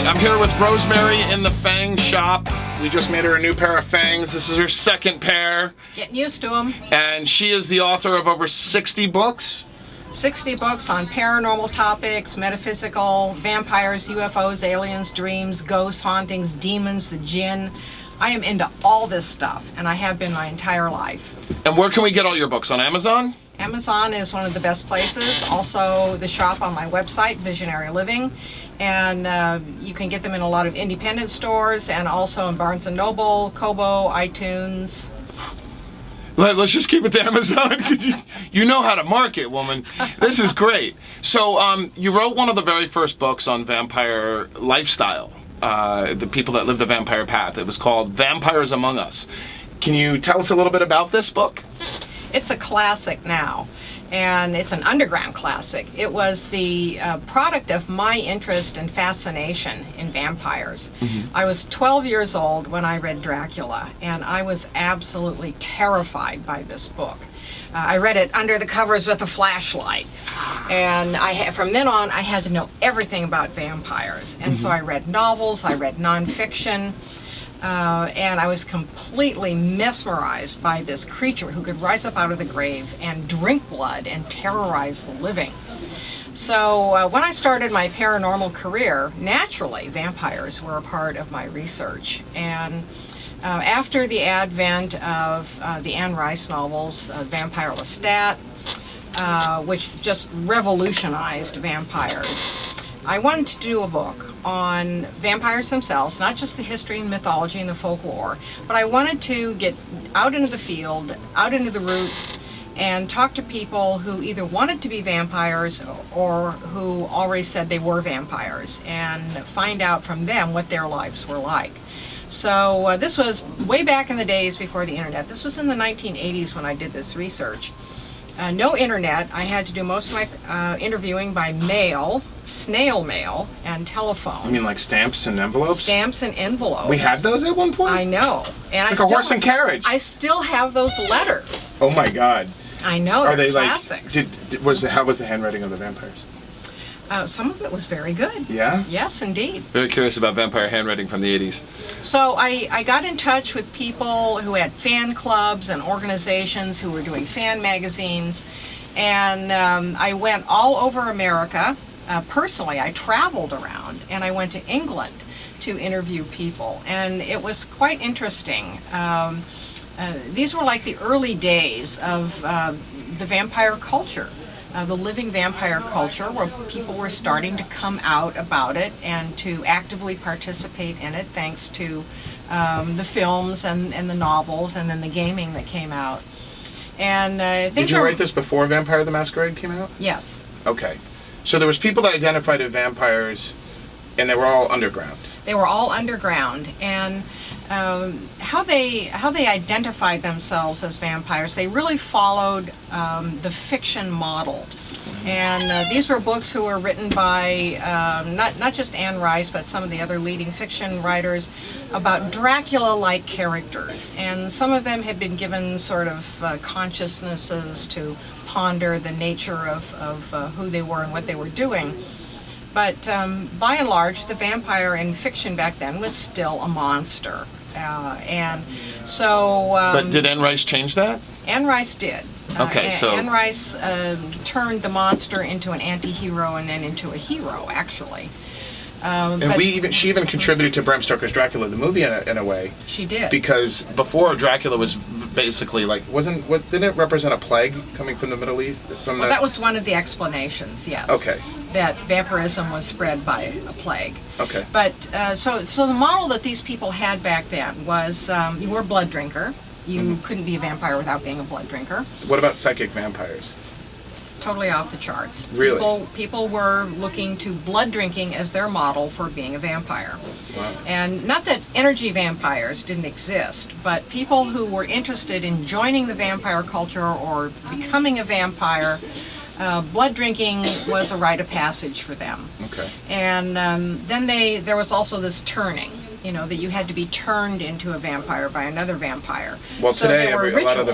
I'm here with Rosemary in the Fang shop. We just made her a new pair of fangs. This is her second pair. Getting used to them. And she is the author of over 60 books. 60 books on paranormal topics, metaphysical, vampires, UFOs, aliens, dreams, ghosts, hauntings, demons, the jinn. I am into all this stuff, and I have been my entire life. And where can we get all your books? On Amazon? Amazon is one of the best places. Also, the shop on my website, Visionary Living. And you can get them in a lot of independent stores and also in Barnes & Noble, Kobo, iTunes. Let's just keep it to Amazon, because you know how to market, woman. This is great. So you wrote one of the very first books on vampire lifestyle, the people that live the vampire path. It was called Vampires Among Us. Can you tell us a little bit about this book? It's a classic now, and it's an underground classic. It was the product of my interest and fascination in vampires. Mm-hmm. I was 12 years old when I read Dracula, and I was absolutely terrified by this book. I read it under the covers with a flashlight, and from then on I had to know everything about vampires. And so I read novels, I read nonfiction, and I was completely mesmerized by this creature who could rise up out of the grave and drink blood and terrorize the living. So when I started my paranormal career, naturally vampires were a part of my research. And after the advent of the Anne Rice novels, Vampire Lestat, which just revolutionized vampires, I wanted to do a book on vampires themselves, not just the history and mythology and the folklore, but I wanted to get out into the field, out into the roots, and talk to people who either wanted to be vampires or who already said they were vampires, and find out from them what their lives were like. So this was way back in the days before the internet. This was in the 1980s when I did this research. No internet. I had to do most of my interviewing by mail, snail mail, and telephone. You mean like stamps and envelopes? Stamps and envelopes. We had those at one point? I know. And it's like a horse and carriage. I still have those letters. Oh my God. I know. Are they classics. Like? How was the handwriting of the vampires? Some of it was very good. Yeah? Yes, indeed. Very curious about vampire handwriting from the 80s. So I got in touch with people who had fan clubs and organizations who were doing fan magazines, and I went all over America. Personally, I traveled around, and I went to England to interview people, and it was quite interesting. These were like the early days of the vampire culture. The living vampire culture, where people were starting to come out about it and to actively participate in it, thanks to the films and the novels and then the gaming that came out. And did you write this before Vampire the Masquerade came out? Yes. Okay. So there was people that identified as vampires, and they were all underground. They were all underground, and how they identified themselves as vampires, they really followed the fiction model. And these were books who were written by not just Anne Rice, but some of the other leading fiction writers about Dracula-like characters. And some of them had been given sort of consciousnesses to ponder the nature of who they were and what they were doing. But by and large, the vampire in fiction back then was still a monster. And so... but did Anne Rice change that? Anne Rice did. Okay, so... Anne Rice turned the monster into an anti-hero and then into a hero, actually. And she even contributed to Bram Stoker's Dracula, the movie, in a way. She did. Because before, Dracula was basically like, didn't it represent a plague coming from the Middle East? That was one of the explanations, yes. Okay. That vampirism was spread by a plague. Okay. But, so the model that these people had back then was, you were a blood drinker. You couldn't be a vampire without being a blood drinker. What about psychic vampires? Totally off the charts. Really? People were looking to blood drinking as their model for being a vampire. Wow. And not that energy vampires didn't exist, but people who were interested in joining the vampire culture or becoming a vampire, blood drinking was a rite of passage for them. Okay. And then there was also this turning. That you had to be turned into a vampire by another vampire. Well, so today a lot of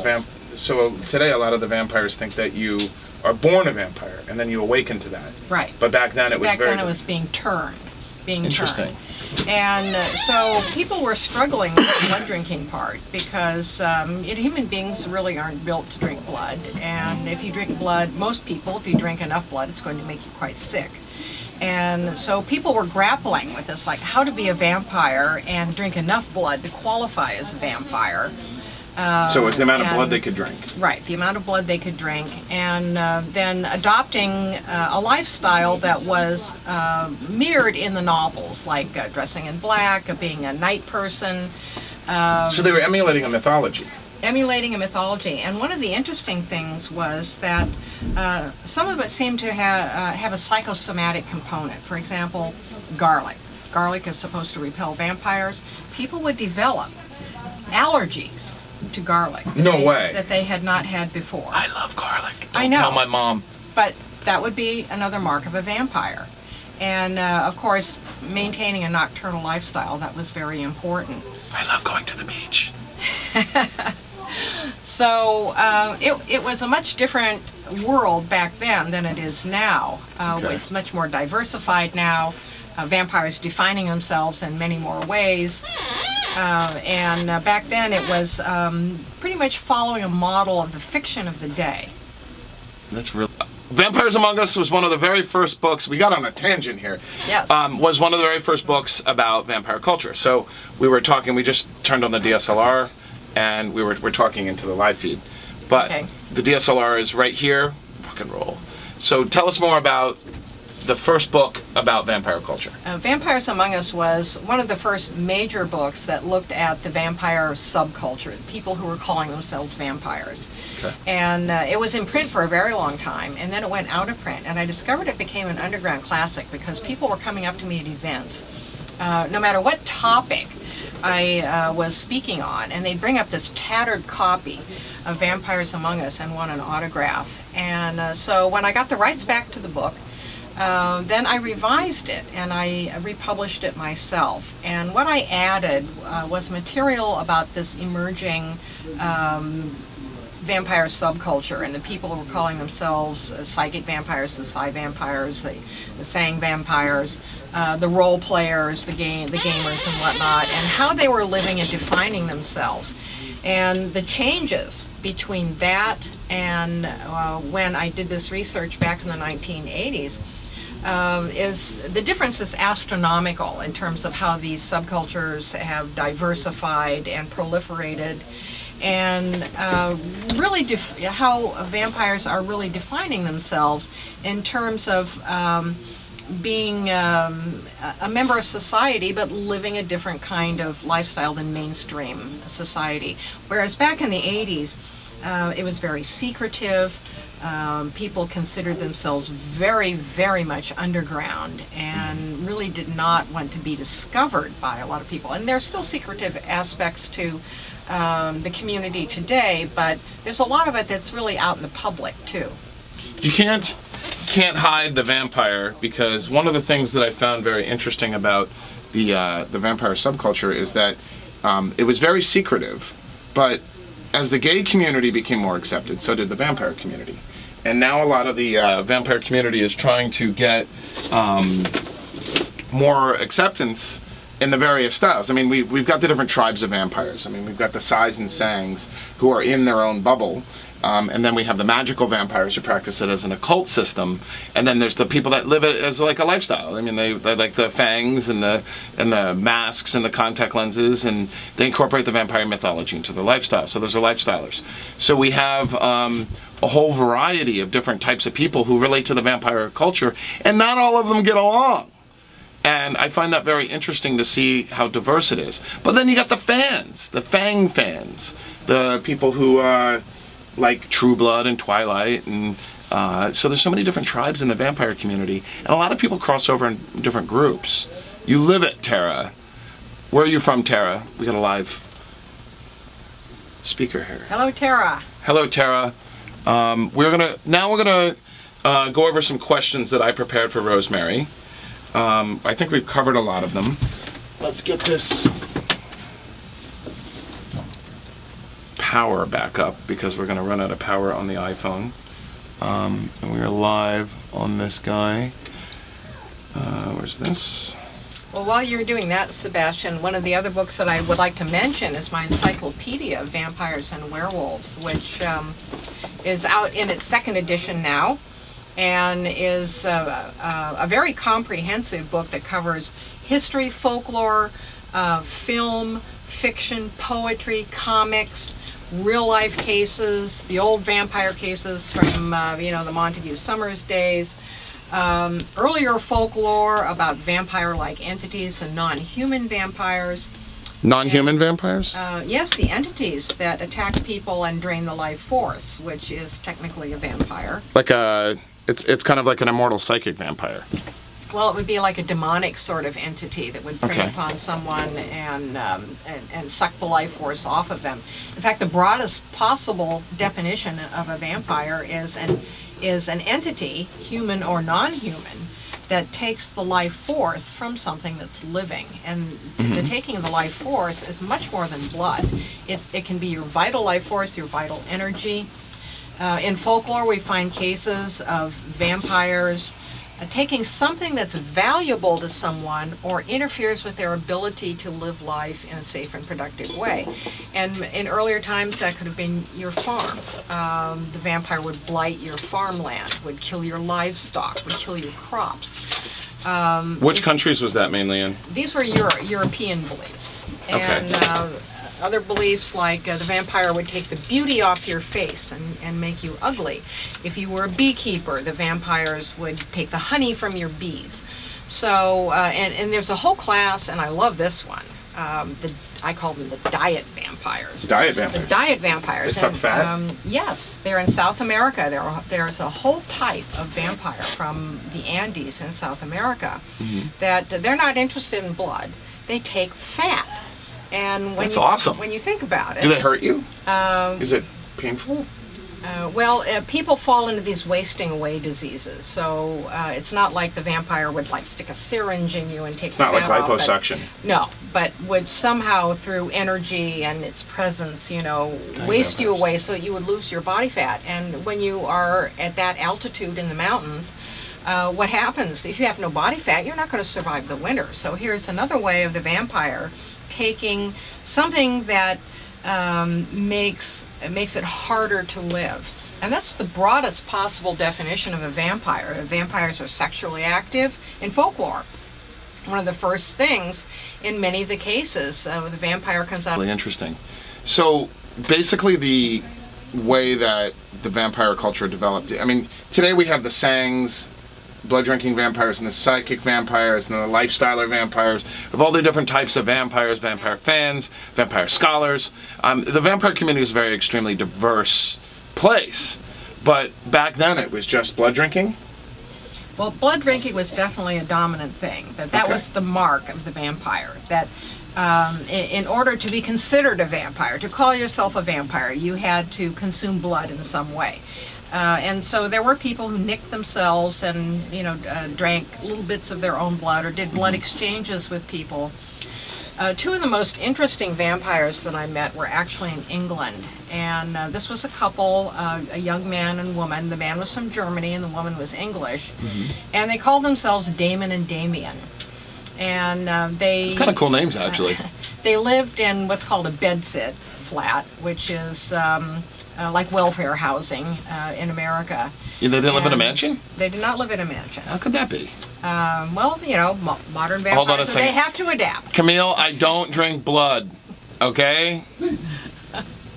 the vampires think that you are born a vampire and then you awaken to that. Right. But back then it was it was being turned. being Interesting. turned. And so people were struggling with the blood drinking part because human beings really aren't built to drink blood. And if you drink blood, most people, if you drink enough blood, it's going to make you quite sick. And so people were grappling with this, like how to be a vampire and drink enough blood to qualify as a vampire. So it's the amount of blood they could drink. Right, the amount of blood they could drink, and then adopting a lifestyle that was mirrored in the novels, like dressing in black, being a night person. So they were emulating a mythology. Emulating a mythology. And one of the interesting things was that some of it seemed to have a psychosomatic component. For example, garlic. Garlic is supposed to repel vampires. People would develop allergies to garlic. That they had not had before. I love garlic. I know. Don't tell my mom. But that would be another mark of a vampire. And of course, maintaining a nocturnal lifestyle, that was very important. I love going to the beach. So it was a much different world back then than it is now. Okay. It's much more diversified now. Vampires defining themselves in many more ways. And back then it was pretty much following a model of the fiction of the day. That's real. Vampires Among Us was one of the very first books. We got on a tangent here. Yes. Was one of the very first books about vampire culture. So we were talking. We just turned on the DSLR, and we're talking into the live feed. But Okay. the DSLR is right here. Rock and roll. So tell us more about the first book about vampire culture. Vampires Among Us was one of the first major books that looked at the vampire subculture, people who were calling themselves vampires. Okay. And it was in print for a very long time, and then it went out of print. And I discovered it became an underground classic because people were coming up to me at events, no matter what topic I was speaking on, and they'd bring up this tattered copy of Vampires Among Us and want an autograph. And so when I got the rights back to the book, then I revised it and I republished it myself. And what I added was material about this emerging vampire subculture and the people who were calling themselves psychic vampires, the psi vampires, the sang vampires, the role players, the gamers and whatnot, and how they were living and defining themselves. And the changes between that and when I did this research back in the 1980s, is the difference is astronomical in terms of how these subcultures have diversified and proliferated, and really how vampires are really defining themselves in terms of being a member of society but living a different kind of lifestyle than mainstream society. Whereas back in the 80s, it was very secretive. People considered themselves very, very much underground and really did not want to be discovered by a lot of people. And there's still secretive aspects to the community today, but there's a lot of it that's really out in the public too. You can't hide the vampire, because one of the things that I found very interesting about the vampire subculture is that it was very secretive, but as the gay community became more accepted, so did the vampire community. And now a lot of the vampire community is trying to get more acceptance in the various styles. I mean, we've got the different tribes of vampires. I mean, we've got the Sais and Sangs who are in their own bubble. And then we have the magical vampires who practice it as an occult system. And then there's the people that live it as like a lifestyle. I mean, they like the fangs and the masks and the contact lenses, and they incorporate the vampire mythology into their lifestyle. So those are lifestylers. So we have a whole variety of different types of people who relate to the vampire culture, and not all of them get along. And I find that very interesting to see how diverse it is. But then you got the fans, the Fang fans, the people who like True Blood and Twilight, and so there's so many different tribes in the vampire community, and a lot of people cross over in different groups. You live it, Tara. Where are you from, Tara? We got a live speaker here. Hello, Tara. Hello, Tara. We're gonna go over some questions that I prepared for Rosemary. I think we've covered a lot of them. Let's get this power back up, because we're going to run out of power on the iPhone. And we are live on this guy. Where's this? Well, while you're doing that, Sebastian, one of the other books that I would like to mention is my Encyclopedia of Vampires and Werewolves, which is out in its second edition now, and is a very comprehensive book that covers history, folklore, film, fiction, poetry, comics, real-life cases, the old vampire cases from the Montague Summers days, earlier folklore about vampire-like entities and non-human vampires. Non-human vampires? Yes, the entities that attack people and drain the life force, which is technically a vampire. It's kind of like an immortal psychic vampire. Well, it would be like a demonic sort of entity that would prey upon someone and suck the life force off of them. In fact, the broadest possible definition of a vampire is an entity, human or non-human, that takes the life force from something that's living. And the taking of the life force is much more than blood. It can be your vital life force, your vital energy. In folklore, we find cases of vampires taking something that's valuable to someone or interferes with their ability to live life in a safe and productive way. And in earlier times, that could have been your farm. The vampire would blight your farmland, would kill your livestock, would kill your crops. Which countries was that mainly in? These were European beliefs. And other beliefs like the vampire would take the beauty off your face and make you ugly. If you were a beekeeper, the vampires would take the honey from your bees. So, and there's a whole class, and I love this one. I call them the diet vampires. Diet vampires? The diet vampires. They suck fat? Yes. They're in South America. There's a whole type of vampire from the Andes in South America that they're not interested in blood. They take fat. And That's awesome. When you think about it. Do they hurt you? Is it painful? People fall into these wasting away diseases. So it's not like the vampire would stick a syringe in you and take It's not like liposuction. No, but would somehow through energy and its presence, waste you away so that you would lose your body fat. And when you are at that altitude in the mountains, what happens? If you have no body fat, you're not going to survive the winter. So here's another way of the vampire taking something that makes it harder to live. And that's the broadest possible definition of a vampire. Vampires are sexually active in folklore. One of the first things in many of the cases, the vampire comes out. Really interesting. So basically the way that the vampire culture developed, today we have the Sangs, blood-drinking vampires, and the psychic vampires, and the lifestyler vampires, of all the different types of vampires, vampire fans, vampire scholars. The vampire community is a very extremely diverse place, but back then it was just blood-drinking? Well, blood drinking was definitely a dominant thing. That was the mark of the vampire. That in order to be considered a vampire, to call yourself a vampire, you had to consume blood in some way. And so there were people who nicked themselves and, drank little bits of their own blood or did blood exchanges with people. Two of the most interesting vampires that I met were actually in England. And this was a couple, a young man and woman. The man was from Germany and the woman was English. And they called themselves Damon and Damien. And It's kind of cool names, actually. They lived in what's called a bedsit flat, which is like welfare housing in America. They didn't live in a mansion? They did not live in a mansion. How could that be? Modern vampires, Hold on a so second. they have to adapt. Camille, I don't drink blood, okay?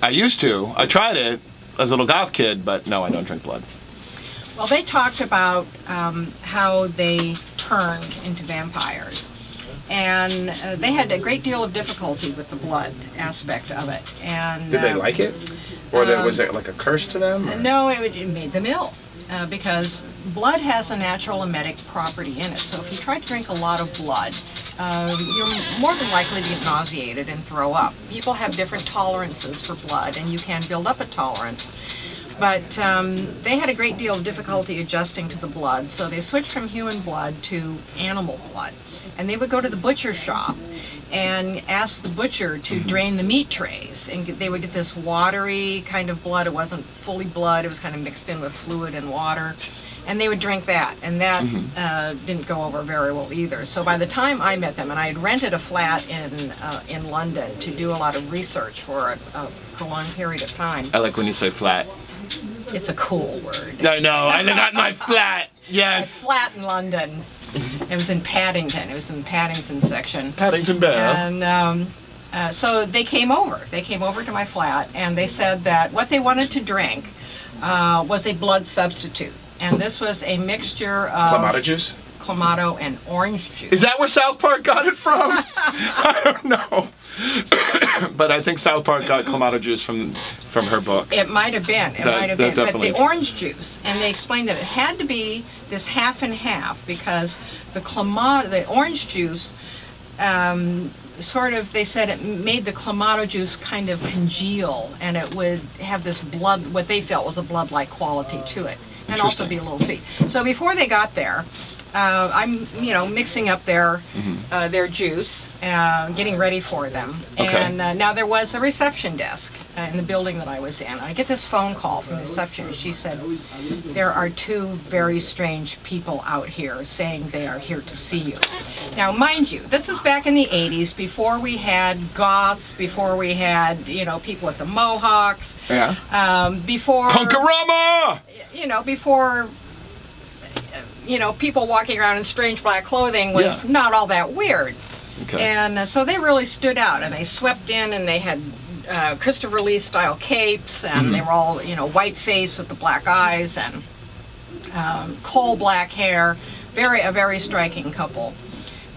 I used to. I tried it as a little goth kid, but no, I don't drink blood. Well, they talked about how they turned into vampires. And they had a great deal of difficulty with the blood aspect of it. And Did they like it? Or was it like a curse to them? Or? No, it made them ill. Because blood has a natural emetic property in it. So if you try to drink a lot of blood, you're more than likely to get nauseated and throw up. People have different tolerances for blood, and you can build up a tolerance. But they had a great deal of difficulty adjusting to the blood, so they switched from human blood to animal blood. And they would go to the butcher shop, and asked the butcher to drain the meat trays, and they would get this watery kind of blood. It wasn't fully blood, it was kind of mixed in with fluid and water, and they would drink that, and that didn't go over very well either. So by the time I met them, and I had rented a flat in London to do a lot of research for a prolonged period of time. I like when you say flat. It's a cool word. I know, I got my flat. Yes. A flat in London. It was in Paddington. It was in the Paddington section. Paddington Bear. And so they came over. They came over to my flat, and they said that what they wanted to drink was a blood substitute. And this was a mixture of Clamato juice? Clamato and orange juice. Is that where South Park got it from? I don't know. But I think South Park got Clamato juice from her book. It might have been. It might have been. But the orange juice, and they explained that it had to be this half and half because the orange juice, sort of, they said it made the Clamato juice kind of congeal, and it would have this blood, what they felt was a blood-like quality to it, and also be a little sweet. So before they got there, I'm, mixing up their juice, getting ready for them. Okay. And now there was a reception desk in the building that I was in. I get this phone call from the receptionist. She said, "There are two very strange people out here saying they are here to see you." Now, mind you, this is back in the 80s, before we had goths, before we had, people with the mohawks. Yeah. Before... Punkorama! Before... people walking around in strange black clothing was not all that weird. Okay. And so they really stood out, and they swept in, and they had Christopher Lee style capes, and they were all, white face with the black eyes and coal black hair. A very striking couple.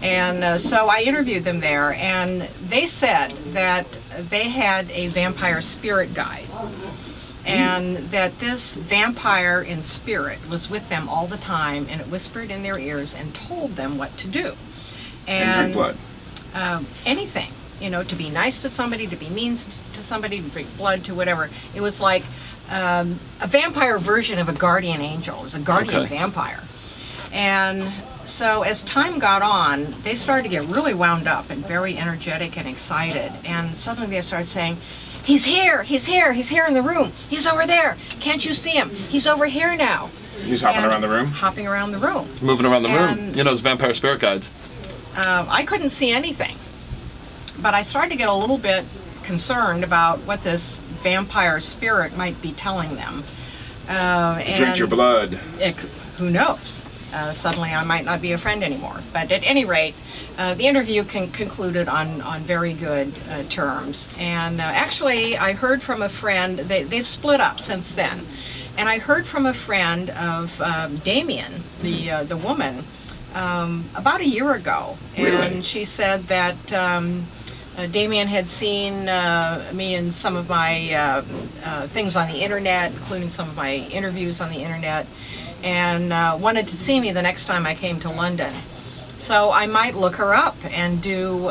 And so I interviewed them there, and they said that they had a vampire spirit guide. And that this vampire in spirit was with them all the time, and it whispered in their ears and told them what to do. And drink blood. Anything, to be nice to somebody, to be mean to somebody, to drink blood, to whatever. It was like a vampire version of a guardian angel. It was a guardian vampire. And so as time got on, they started to get really wound up and very energetic and excited. And suddenly they started saying, "He's here, he's here, he's here in the room. He's over there. Can't you see him? He's over here now." He's hopping around the room? Hopping around the room. Moving around the room. Those vampire spirit guides. I couldn't see anything. But I started to get a little bit concerned about what this vampire spirit might be telling them. Drink your blood. Who knows? Suddenly I might not be a friend anymore. But at any rate, the interview concluded on very good terms. And actually, I heard from a friend, they've split up since then. And I heard from a friend of Damien, the woman, about a year ago. Really? And she said that Damien had seen me in some of my things on the internet, including some of my interviews on the internet, and wanted to see me the next time I came to London. So I might look her up and do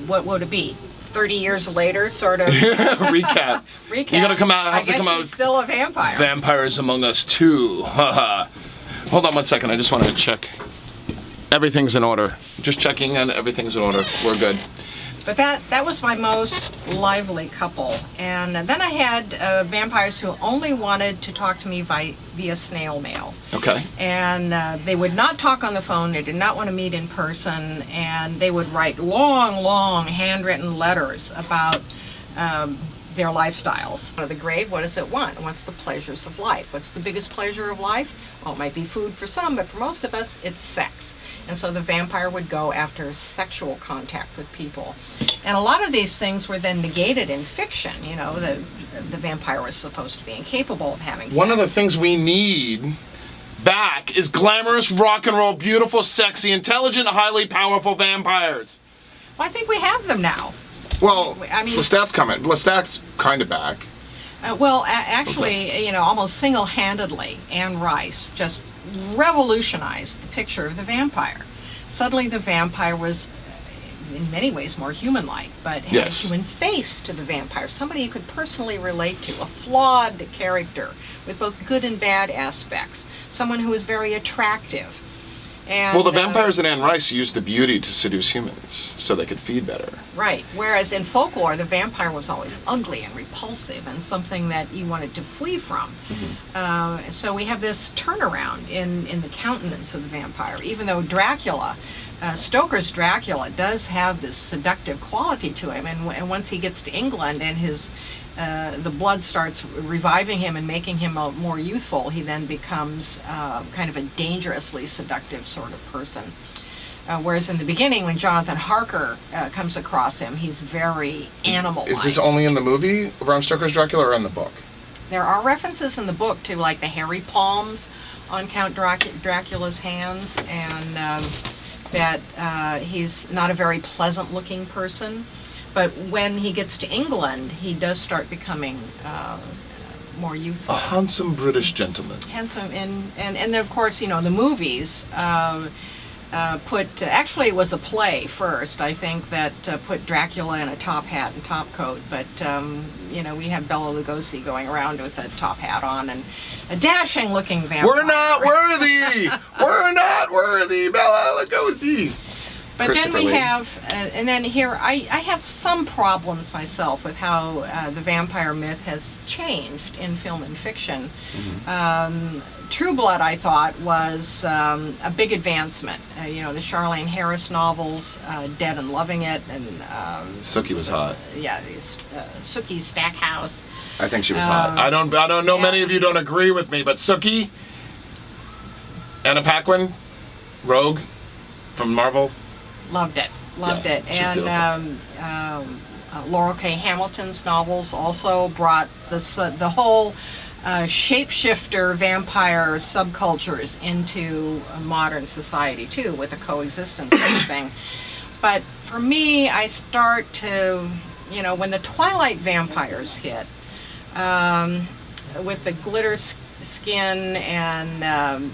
what would it be? 30 years later, sort of recap. Recap. You're gonna come out. I guess she's still a vampire. Vampires Among Us 2. Hold on one second. I just want to check. Everything's in order. Just checking, and everything's in order. We're good. But that was my most lively couple. And then I had vampires who only wanted to talk to me via snail mail. Okay. And they would not talk on the phone. They did not want to meet in person. And they would write long handwritten letters about their lifestyles. Out of the grave, what does it want? What's the pleasures of life? What's the biggest pleasure of life? Well, it might be food for some, but for most of us, it's sex. And so the vampire would go after sexual contact with people. And a lot of these things were then negated in fiction. The vampire was supposed to be incapable of having sex. One of the things we need back is glamorous, rock and roll, beautiful, sexy, intelligent, highly powerful vampires. Well, I think we have them now. Well, I mean, Lestat's coming. Lestat's kind of back. Actually, almost single-handedly, Anne Rice just revolutionized the picture of the vampire. Suddenly the vampire was, in many ways, more human-like, but had a human face to the vampire, somebody you could personally relate to, a flawed character with both good and bad aspects, someone who was very attractive. And, Well, the vampires in Anne Rice used the beauty to seduce humans so they could feed better. Right. Whereas in folklore, the vampire was always ugly and repulsive and something that you wanted to flee from. So we have this turnaround in the countenance of the vampire, even though Dracula, Stoker's Dracula, does have this seductive quality to him. And once he gets to England and the blood starts reviving him and making him more youthful, he then becomes kind of a dangerously seductive sort of person. Whereas in the beginning, when Jonathan Harker comes across him, he's very animal-like. Is this only in the movie, Bram Stoker's Dracula, or in the book? There are references in the book to like the hairy palms on Count Dracula's hands, and that he's not a very pleasant-looking person. But when he gets to England, he does start becoming more youthful. A handsome British gentleman. Handsome, and then of course, you know, the movies actually it was a play first, I think, that put Dracula in a top hat and top coat, but you know, we have Bela Lugosi going around with a top hat on and a dashing looking vampire. We're not worthy! We're not worthy, Bela Lugosi! But then we have, and then here, I have some problems myself with how the vampire myth has changed in film and fiction. True Blood, I thought, was a big advancement. You know, the Charlene Harris novels, Dead and Loving It, and... Sookie was hot. Yeah, Sookie Stackhouse. I think she was hot. I don't know, many of you don't agree with me, but Sookie, Anna Paquin, Rogue from Marvel... Loved it. And Laurel K. Hamilton's novels also brought the whole shapeshifter vampire subcultures into modern society too, with the coexistence of everything. But for me, I start to, you know, when the Twilight vampires hit, with the glitter skin, and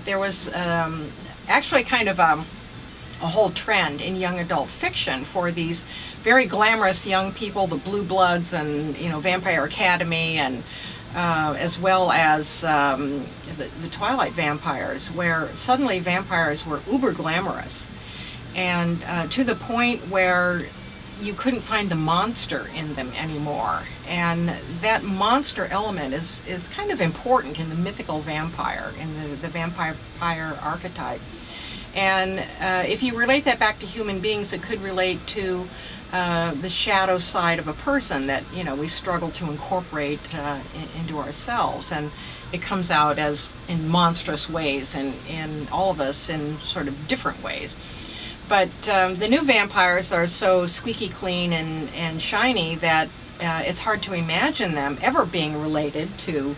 there was actually kind of a whole trend in young adult fiction for these very glamorous young people, the Blue Bloods and, you know, Vampire Academy, and as well as the Twilight vampires, where suddenly vampires were uber glamorous, and to the point where you couldn't find the monster in them anymore. And that monster element is kind of important in the mythical vampire, in the vampire archetype. And if you relate that back to human beings, it could relate to the shadow side of a person that, you know, we struggle to incorporate into ourselves. And it comes out as in monstrous ways in all of us in sort of different ways. But the new vampires are so squeaky clean and shiny that it's hard to imagine them ever being related to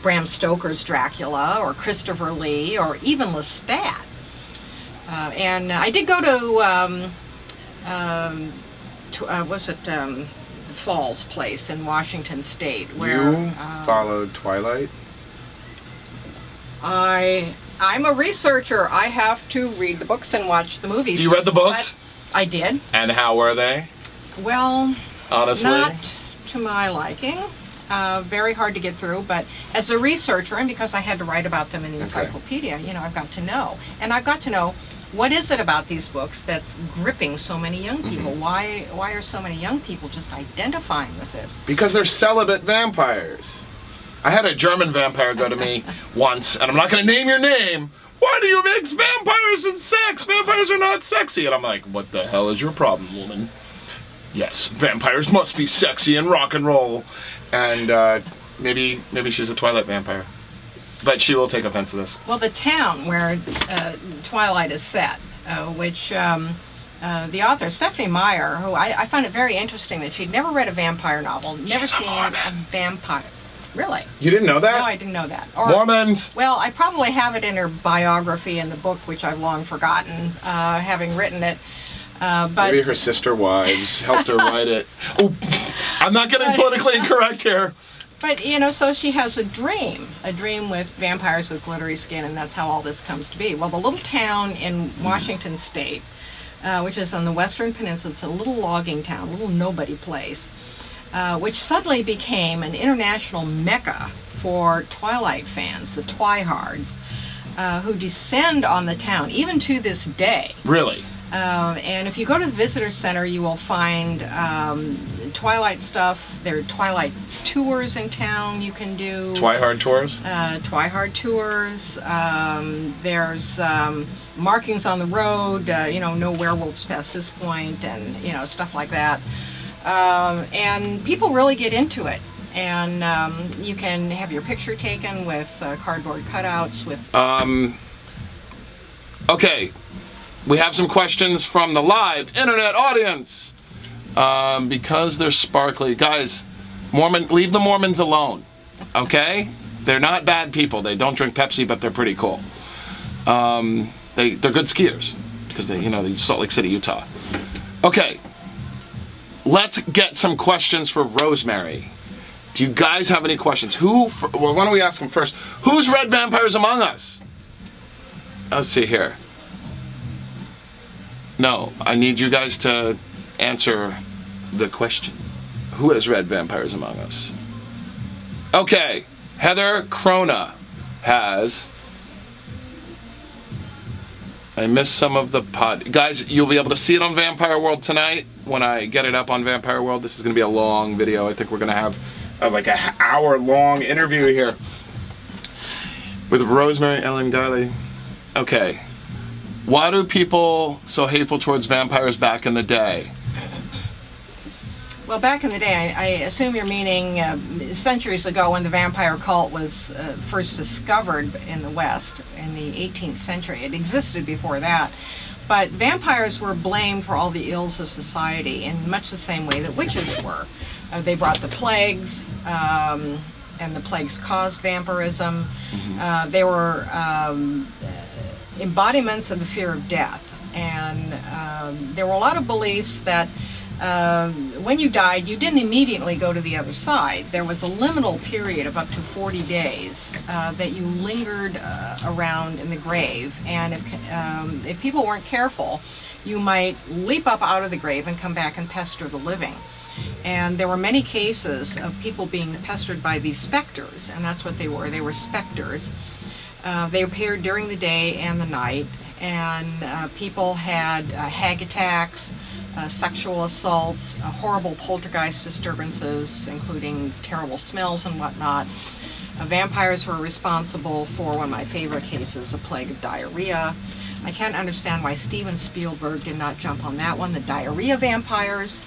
Bram Stoker's Dracula or Christopher Lee or even Lestat. And I did go to the Falls place in Washington State, where you followed Twilight. I'm a researcher. I have to read the books and watch the movies. You read the books? I did. And how were they? Well, honestly, not to my liking. Very hard to get through, but as a researcher, and because I had to write about them in the Encyclopedia, you know, I've got to know. And I've got to know, what is it about these books that's gripping so many young people? Why are so many young people just identifying with this? Because they're celibate vampires. I had a German vampire go to me once, and I'm not going to name your name. Why do you mix vampires and sex? Vampires are not sexy. And I'm like, what the hell is your problem, woman? Yes, vampires must be sexy and rock and roll. And maybe she's a Twilight vampire. But she will take offense to this. Well, the town where Twilight is set, which the author, Stephanie Meyer, who I find it very interesting that she'd never read a vampire novel, never seen a vampire. Really? You didn't know that? No, I didn't know that. Or, Mormons! Well, I probably have it in her biography in the book, which I've long forgotten, having written it. But maybe her sister wives helped her write it. Oh, I'm not getting politically incorrect here. But, you know, so she has a dream with vampires with glittery skin, and that's how all this comes to be. Well, the little town in Washington State, which is on the Western Peninsula, it's a little logging town, a little nobody place, which suddenly became an international mecca for Twilight fans, the Twihards. who descend on the town, even to this day. Really? And if you go to the visitor center, you will find Twilight stuff. There are Twilight tours in town you can do. Twihard tours? Twihard tours. There's markings on the road, no werewolves past this point, and, stuff like that. And people really get into it. And you can have your picture taken with cardboard cutouts with... Okay. We have some questions from the live internet audience. Because they're sparkly. Guys, leave the Mormons alone. Okay? They're not bad people. They don't drink Pepsi, but they're pretty cool. They're good skiers. Because they Salt Lake City, Utah. Okay. Let's get some questions for Rosemary. Do you guys have any questions? Why don't we ask them first? Who's read Vampires Among Us? Let's see here. No, I need you guys to answer the question. Who has read Vampires Among Us? Okay, Heather Krona has. I missed some of the pod. Guys, you'll be able to see it on Vampire World tonight when I get it up on Vampire World. This is going to be a long video. I think we're going to have like an hour-long interview here with Rosemary, Ellen, Guiley. Okay. Why do people so hateful towards vampires back in the day? Well, back in the day, I assume you're meaning centuries ago when the vampire cult was first discovered in the West in the 18th century. It existed before that. But vampires were blamed for all the ills of society in much the same way that witches were. They brought the plagues, and the plagues caused vampirism. Mm-hmm. They were embodiments of the fear of death. And there were a lot of beliefs that when you died, you didn't immediately go to the other side. There was a liminal period of up to 40 days that you lingered around in the grave. And if people weren't careful, you might leap up out of the grave and come back and pester the living. And there were many cases of people being pestered by these specters, and that's what they were. They were specters. They appeared during the day and the night, and people had hag attacks, sexual assaults, horrible poltergeist disturbances, including terrible smells and whatnot. Vampires were responsible for one of my favorite cases, a plague of diarrhea. I can't understand why Steven Spielberg did not jump on that one, the diarrhea vampires.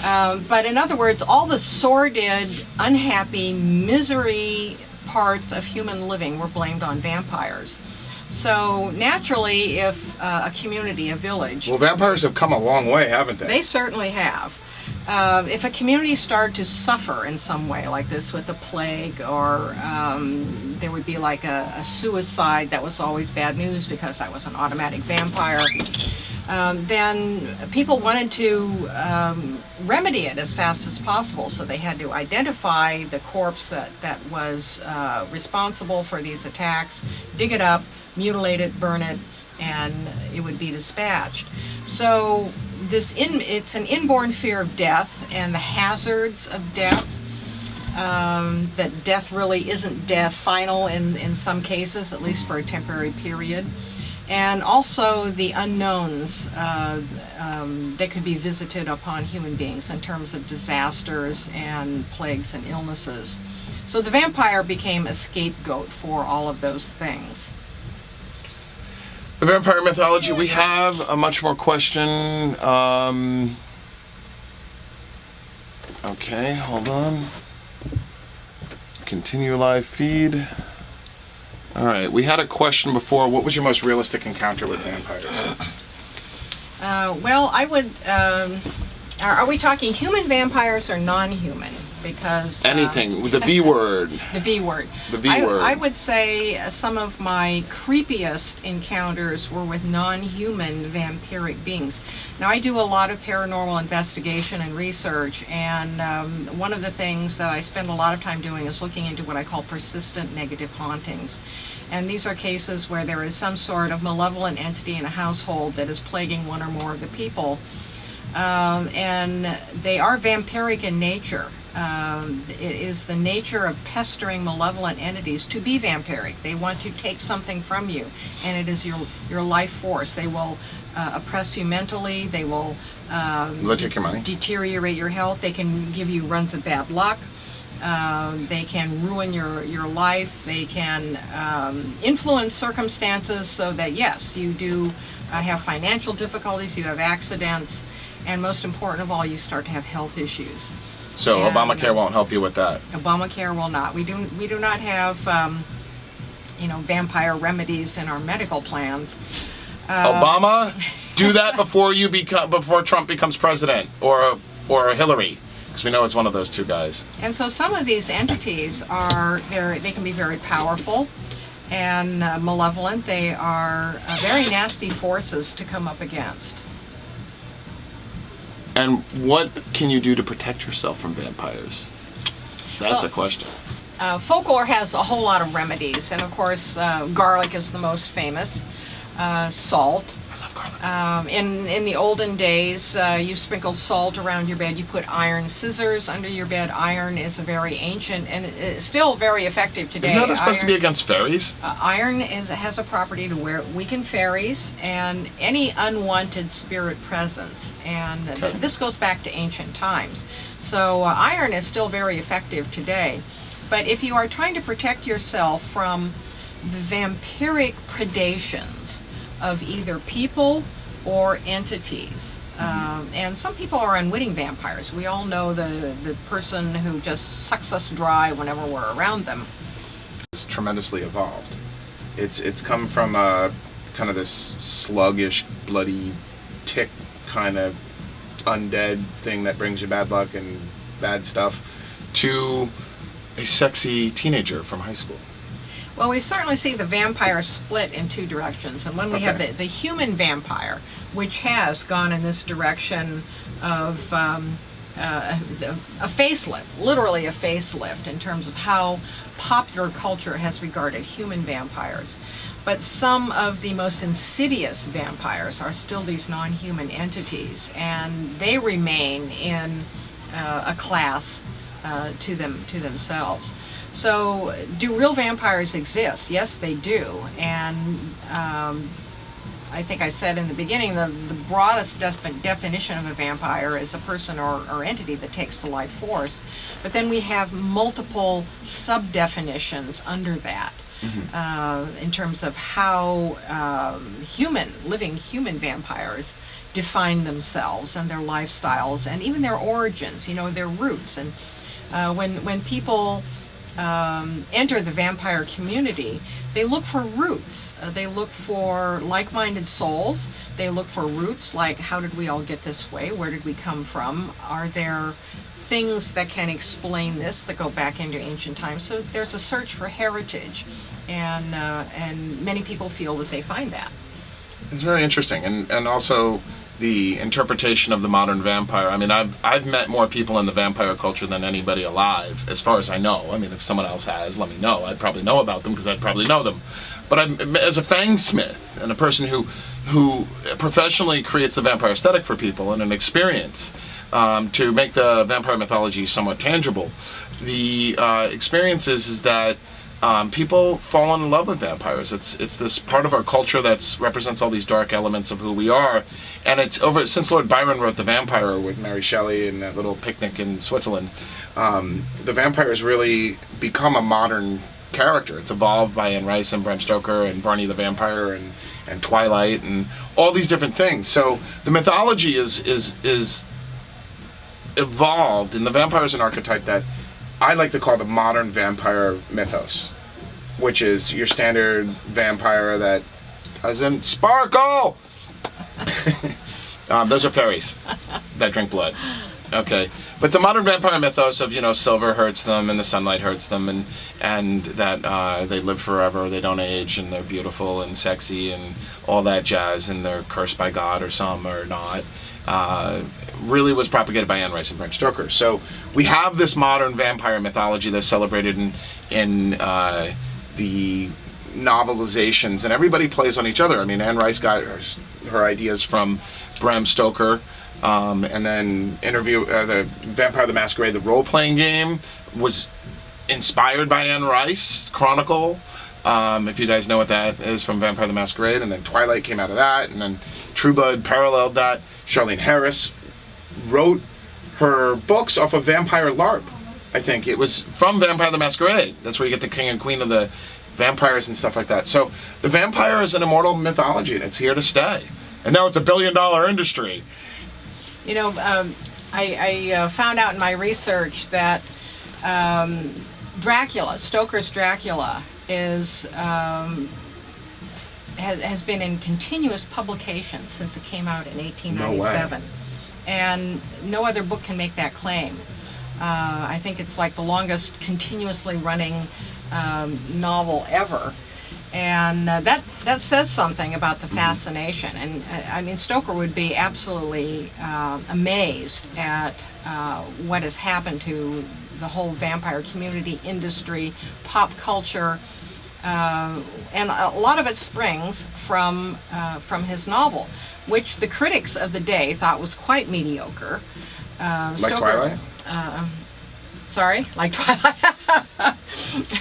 But in other words, all the sordid, unhappy, misery parts of human living were blamed on vampires. So naturally, if a community, a village... Well, vampires have come a long way, haven't they? They certainly have. If a community started to suffer in some way, like this with a plague, or there would be like a suicide, that was always bad news because that was an automatic vampire, then people wanted to remedy it as fast as possible. So they had to identify the corpse that was responsible for these attacks, dig it up, mutilate it, burn it, and it would be dispatched. So it's an inborn fear of death and the hazards of death, that death really isn't final in some cases, at least for a temporary period. And also the unknowns that could be visited upon human beings in terms of disasters and plagues and illnesses. So the vampire became a scapegoat for all of those things. The vampire mythology, we have a much more question. Okay, hold on. Continue live feed. All right, we had a question before. What was your most realistic encounter with vampires? Well, I would... are we talking human vampires or non-human? Because... anything. The V word. The V word. The V word. I would say some of my creepiest encounters were with non-human vampiric beings. Now, I do a lot of paranormal investigation and research, and one of the things that I spend a lot of time doing is looking into what I call persistent negative hauntings. And these are cases where there is some sort of malevolent entity in a household that is plaguing one or more of the people. And they are vampiric in nature. It is the nature of pestering malevolent entities to be vampiric. They want to take something from you, and it is your life force. They will oppress you mentally. They will They'll take your money. deteriorate your health. They can give you runs of bad luck. They can ruin your life. They can influence circumstances so that, yes, you do have financial difficulties, you have accidents, and most important of all, you start to have health issues. So And, Obamacare won't help you with that. Obamacare will not. We do not have vampire remedies in our medical plans. Obama, do that before Trump becomes president, or Hillary, because we know it's one of those two guys. And so some of these entities they can be very powerful and malevolent. They are very nasty forces to come up against. And what can you do to protect yourself from vampires? That's a question. Folklore has a whole lot of remedies, and of course, garlic is the most famous. Salt. I love garlic. In the olden days, you sprinkle salt around your bed. You put iron scissors under your bed. Iron is a very ancient, and it's still very effective today. Isn't that supposed to be against fairies? Iron has a property to weaken fairies and any unwanted spirit presence. And this goes back to ancient times. So iron is still very effective today. But if you are trying to protect yourself from the vampiric predations of either people or entities. And some people are unwitting vampires. We all know the person who just sucks us dry whenever we're around them. It's tremendously evolved. It's come from kind of this sluggish, bloody, tick kind of undead thing that brings you bad luck and bad stuff, to a sexy teenager from high school. Well, we certainly see the vampire split in two directions. And when we have the human vampire, which has gone in this direction of a facelift, literally a facelift in terms of how popular culture has regarded human vampires. But some of the most insidious vampires are still these non-human entities, and they remain in a class to themselves. So, do real vampires exist? Yes, they do. And I think I said in the beginning, the broadest definition of a vampire is a person or entity that takes the life force. But then we have multiple sub-definitions under that. In terms of how living human vampires define themselves and their lifestyles and even their origins, their roots. And when people enter the vampire community, they look for roots. They look for like-minded souls. They look for roots like, how did we all get this way? Where did we come from? Are there things that can explain this that go back into ancient times? So there's a search for heritage, and many people feel that they find that. It's very interesting, and also the interpretation of the modern vampire. I mean, I've met more people in the vampire culture than anybody alive, as far as I know. I mean, if someone else has, let me know. I'd probably know about them because I'd probably know them. But as a fangsmith and a person who professionally creates the vampire aesthetic for people and an experience to make the vampire mythology somewhat tangible, the experience is that people fall in love with vampires. It's this part of our culture that represents all these dark elements of who we are, and it's over since Lord Byron wrote The Vampire with Mary Shelley and that little picnic in Switzerland. The vampire has really become a modern character. It's evolved by Anne Rice and Bram Stoker and Varney the Vampire and Twilight and all these different things. So the mythology is evolved, and the vampire is an archetype that I like to call the modern vampire mythos, which is your standard vampire that doesn't sparkle. Those are fairies that drink blood. Okay, but the modern vampire mythos of silver hurts them and the sunlight hurts them and that they live forever, they don't age, and they're beautiful and sexy and all that jazz, and they're cursed by God or some or not. Really was propagated by Anne Rice and Bram Stoker. So we have this modern vampire mythology that's celebrated in the novelizations, and everybody plays on each other. I mean, Anne Rice got her ideas from Bram Stoker. And then the Vampire the Masquerade, the role-playing game, was inspired by Anne Rice Chronicle. If you guys know what that is from Vampire the Masquerade, and then Twilight came out of that, and then True Blood paralleled that. Charlene Harris wrote her books off of Vampire LARP. I think it was from Vampire the Masquerade. That's where you get the king and queen of the vampires and stuff like that. So the vampire is an immortal mythology, and it's here to stay. And now it's a billion-dollar industry. You know, I found out in my research that Dracula, Stoker's Dracula, has been in continuous publication since it came out in 1897. No way. And no other book can make that claim. I think it's like the longest continuously running novel ever. And that says something about the fascination. And I mean, Stoker would be absolutely amazed at what has happened to the whole vampire community, industry, pop culture, and a lot of it springs from his novel, which the critics of the day thought was quite mediocre. Like Twilight? Sorry? Like Twilight?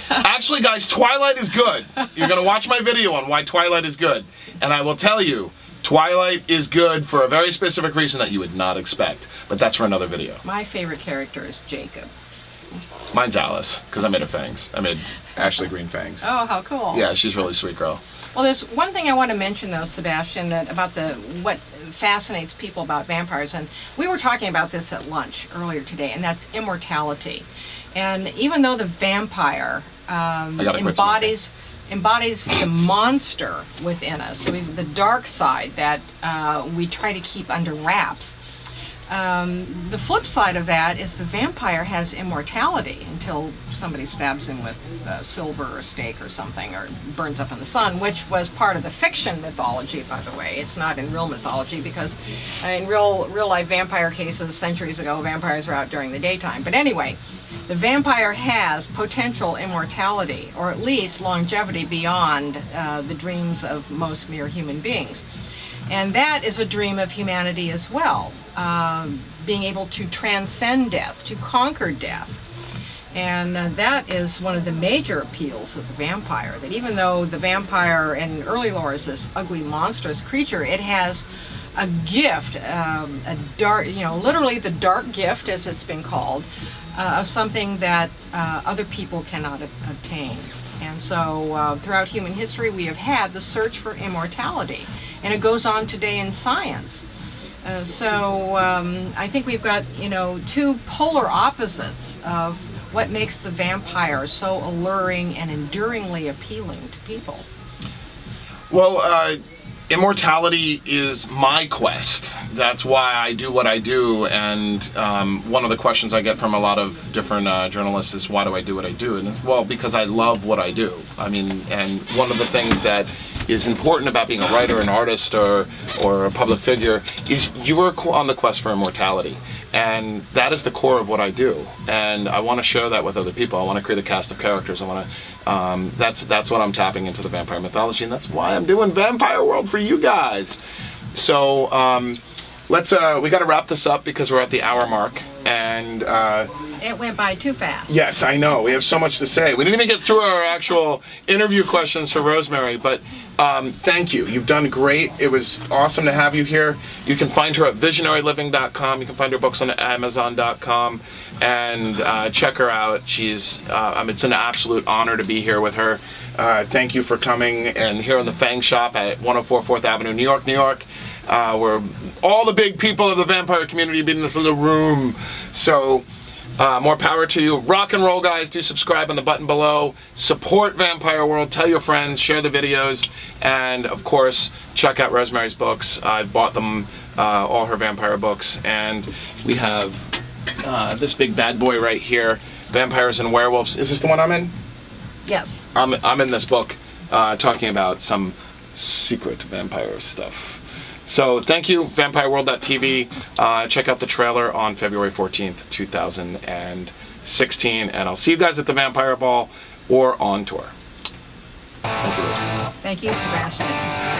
Actually, guys, Twilight is good. You're going to watch my video on why Twilight is good. And I will tell you, Twilight is good for a very specific reason that you would not expect. But that's for another video. My favorite character is Jacob. Mine's Alice, because I made her fangs. I made Ashley Green fangs. Oh, how cool. Yeah, she's a really sweet girl. Well, there's one thing I want to mention, though, Sebastian, that about what fascinates people about vampires, and we were talking about this at lunch earlier today, and that's immortality. And even though the vampire embodies the monster within us, so the dark side that we try to keep under wraps, the flip side of that is the vampire has immortality until somebody stabs him with silver or a stake or something, or burns up in the sun, which was part of the fiction mythology, by the way. It's not in real mythology, because in real life vampire cases centuries ago, vampires were out during the daytime. But anyway, the vampire has potential immortality, or at least longevity beyond the dreams of most mere human beings. And that is a dream of humanity as well, being able to transcend death, to conquer death. And that is one of the major appeals of the vampire, that even though the vampire in early lore is this ugly, monstrous creature, it has a gift, a dark, literally the dark gift, as it's been called, of something that other people cannot obtain. And so throughout human history, we have had the search for immortality. And it goes on today in science. So I think we've got, two polar opposites of what makes the vampire so alluring and enduringly appealing to people. Well, immortality is my quest. That's why I do what I do. And one of the questions I get from a lot of different journalists is, why do I do what I do? And it's, well, because I love what I do. I mean, and one of the things that is important about being a writer, an artist, or a public figure is you are on the quest for immortality. And that is the core of what I do. And I want to share that with other people. I want to create a cast of characters. I want to, that's what I'm tapping into the vampire mythology, and that's why I'm doing Vampire World for you guys. So let's we got to wrap this up because we're at the hour mark, and it went by too fast. Yes, I know. We have so much to say. We didn't even get through our actual interview questions for Rosemary, but thank you. You've done great. It was awesome to have you here. You can find her at visionaryliving.com. You can find her books on amazon.com, and check her out. She's it's an absolute honor to be here with her. Thank you for coming, and here in the Fang Shop at 104 4th Avenue, New York, New York. Where all the big people of the vampire community be in this little room. So more power to you. Rock and roll, guys. Do subscribe on the button below. Support Vampire World. Tell your friends. Share the videos. And, of course, check out Rosemary's books. I bought them, all her vampire books. And we have this big bad boy right here, Vampires and Werewolves. Is this the one I'm in? Yes. I'm in this book talking about some secret vampire stuff. So thank you, VampireWorld.tv. Check out the trailer on February 14th, 2016. And I'll see you guys at the Vampire Ball or on tour. Thank you, Rosemary. Thank you, Sebastian.